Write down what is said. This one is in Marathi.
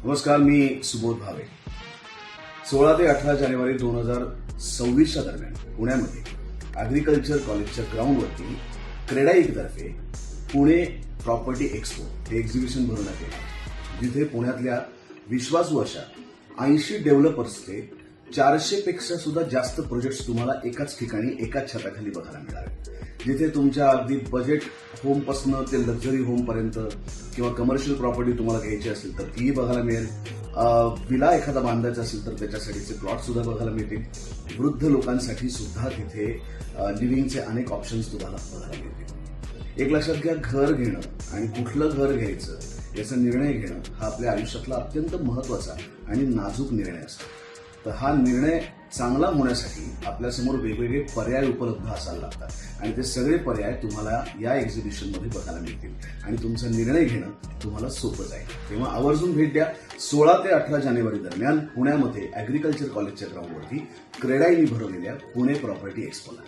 नमस्कार, मी सुबोध भावे. 16 ते 18 जानेवारी 2026 दरम्यान पुण्यामध्ये ॲग्रिकल्चर कॉलेजच्या ग्राउंडवरती क्रेडाईतर्फे पुणे प्रॉपर्टी एक्स्पो हे एक्झिबिशन भरवण्यात येणार, जिथे पुण्यातल्या विश्वासू अशा 80 डेव्हलपर्सचे 400 पेक्षा सुद्धा जास्त प्रोजेक्ट्स तुम्हाला एकाच ठिकाणी एकाच छताखाली बघायला मिळणार आहेत. जिथे तुमच्या अगदी बजेट होमपासनं ते लक्झरी होमपर्यंत किंवा कमर्शियल प्रॉपर्टी तुम्हाला घ्यायची असेल तर तीही बघायला मिळेल. विला एखादा बांधायचा असेल तर त्याच्यासाठीचे प्लॉट सुद्धा बघायला मिळतील. वृद्ध लोकांसाठी सुद्धा तिथे लिव्हिंगचे अनेक ऑप्शन्स तुम्हाला बघायला मिळतील. एक लक्षात घ्या, घर घेणं आणि कुठलं घर घ्यायचं याचा निर्णय घेणं हा आपल्या आयुष्यातला अत्यंत महत्वाचा आणि नाजूक निर्णय असतो. तर हा निर्णय चांगला होण्यासाठी आपल्यासमोर वेगवेगळे पर्याय उपलब्ध असायला लागतात आणि ते सगळे पर्याय तुम्हाला या एक्झिबिशनमध्ये बघायला मिळतील आणि तुमचा निर्णय घेणं तुम्हाला सोपं जाईल. तेव्हा आवर्जून भेट द्या. 16 ते 18 जानेवारी दरम्यान पुण्यामध्ये ॲग्रिकल्चर कॉलेजच्या ग्राउंडवरती क्रेडाईने भरवलेल्या पुणे प्रॉपर्टी एक्स्पोला.